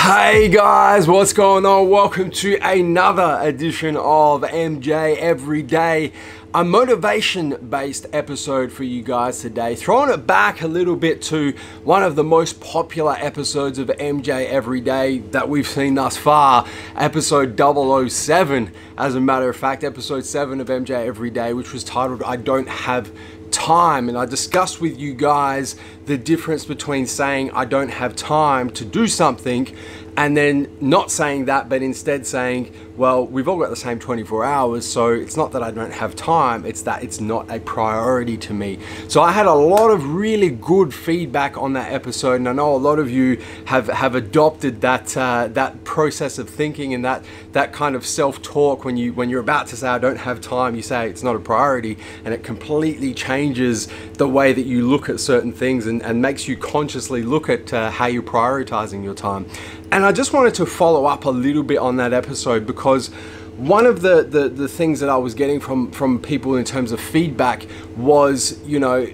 Hey guys, what's going on? Welcome to another edition of MJ Everyday, a motivation-based episode for you guys today. Throwing it back a little bit to one of the most popular episodes of MJ Everyday that we've seen thus far, episode 007. As a matter of fact, episode 7 of MJ Everyday, which was titled I Don't Have Time, and I discussed with you guys the difference between saying I don't have time to do something and then not saying that, but instead saying, well, we've all got the same 24 hours, so it's not that I don't have time, it's that it's not a priority to me. So I had a lot of really good feedback on that episode, and I know a lot of you have adopted that that process of thinking and that kind of self-talk. When you're about to say I don't have time, you say it's not a priority, and it completely changes the way that you look at certain things and makes you consciously look at how you're prioritizing your time. And I just wanted to follow up a little bit on that episode, because one of the things that I was getting from people in terms of feedback was, you know,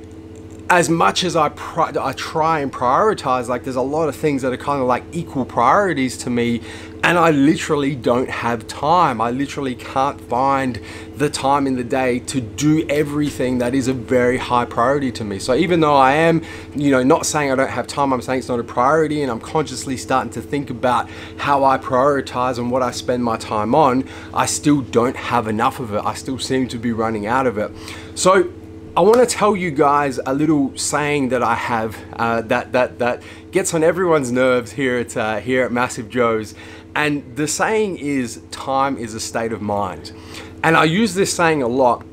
as much as I try and prioritize, like there's a lot of things that are kind of like equal priorities to me, and I literally don't have time. I literally can't find the time in the day to do everything that is a very high priority to me. So even though I am, you know, not saying I don't have time, I'm saying it's not a priority, and I'm consciously starting to think about how I prioritize and what I spend my time on, I still don't have enough of it. I still seem to be running out of it. So I want to tell you guys a little saying that I have that gets on everyone's nerves here at MassiveJoes, and the saying is, time is a state of mind. And I use this saying a lot,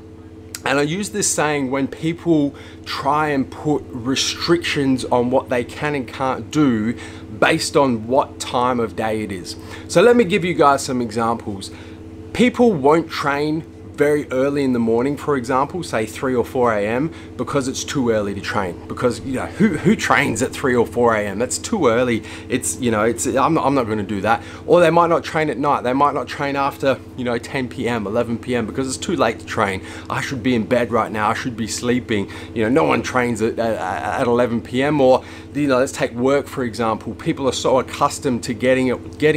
and I use this saying when people try and put restrictions on what they can and can't do based on what time of day it is. So let me give you guys some examples. People won't train very early in the morning, for example, say 3 or 4 a.m. because it's too early to train. Because, you know, who trains at 3 or 4 a.m.? That's too early. It's, you know, I'm not going to do that. Or they might not train at night. They might not train after, you know, 10 p.m., 11 p.m. because it's too late to train. I should be in bed right now. I should be sleeping. You know, no one trains at 11 p.m. Or, you know, let's take work, for example. People are so accustomed to getting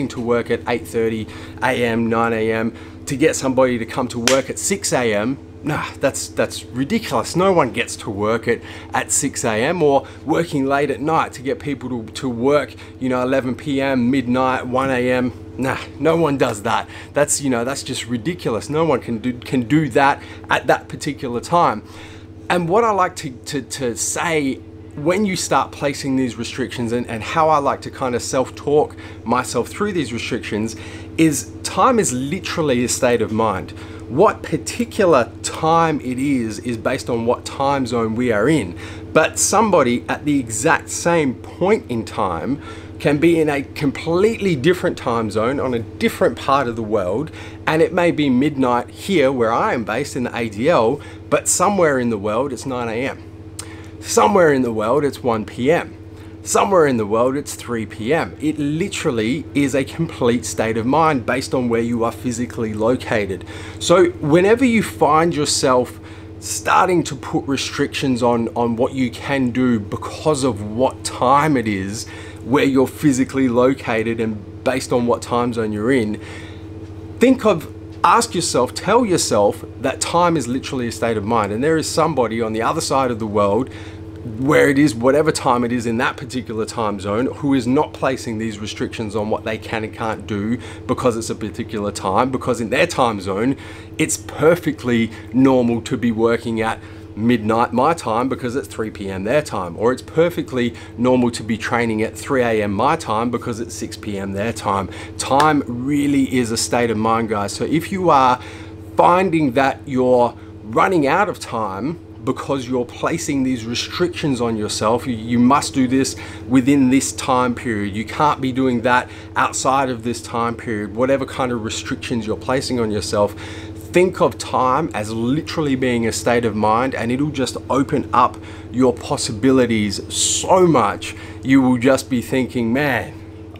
to work at 8:30 a.m., 9 a.m. to get somebody to come to work at 6 a.m. Nah, that's ridiculous. No one gets to work at 6 a.m. or working late at night to get people to work, you know, 11 p.m., midnight, 1 a.m. Nah, no one does that. That's, you know, that's just ridiculous. No one can do that at that particular time. And what I like to say when you start placing these restrictions, and how I like to kind of self-talk myself through these restrictions, is time is literally a state of mind. What particular time it is based on what time zone we are in. But somebody at the exact same point in time can be in a completely different time zone on a different part of the world, and it may be midnight here where I am based in the ADL, but somewhere in the world it's 9 a.m. Somewhere in the world it's 1 p.m. Somewhere in the world it's 3 p.m. It literally is a complete state of mind based on where you are physically located. So whenever you find yourself starting to put restrictions on what you can do because of what time it is, where you're physically located and based on what time zone you're in, ask yourself, tell yourself that time is literally a state of mind, and there is somebody on the other side of the world where it is, whatever time it is in that particular time zone, who is not placing these restrictions on what they can and can't do because it's a particular time, because in their time zone, it's perfectly normal to be working at midnight my time because it's 3 p.m. their time, or it's perfectly normal to be training at 3 a.m. my time because it's 6 p.m. their time. Time really is a state of mind, guys. So if you are finding that you're running out of time because you're placing these restrictions on yourself, you must do this within this time period, you can't be doing that outside of this time period, whatever kind of restrictions you're placing on yourself, think of time as literally being a state of mind, and it'll just open up your possibilities so much. You will just be thinking, man,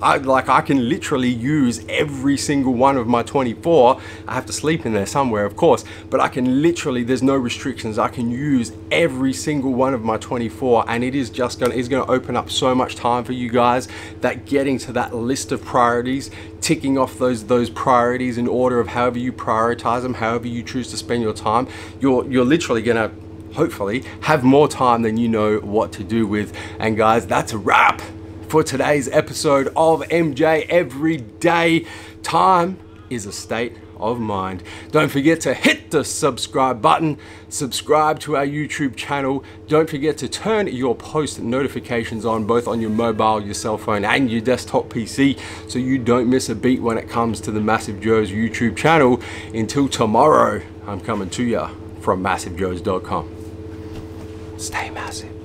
I can literally use every single one of my 24. I have to sleep in there somewhere, of course, but I can literally, there's no restrictions. I can use every single one of my 24, and it is just gonna open up so much time for you guys that getting to that list of priorities, ticking off those priorities in order of however you prioritize them, however you choose to spend your time, you're literally gonna hopefully have more time than you know what to do with. And guys, that's a wrap for today's episode of MJ Everyday. Time is a state of mind. Don't forget to hit the subscribe button, subscribe to our YouTube channel. Don't forget to turn your post notifications on, both on your mobile, your cell phone, and your desktop PC, so you don't miss a beat when it comes to the MassiveJoes YouTube channel. Until tomorrow, I'm coming to you from MassiveJoes.com. Stay massive.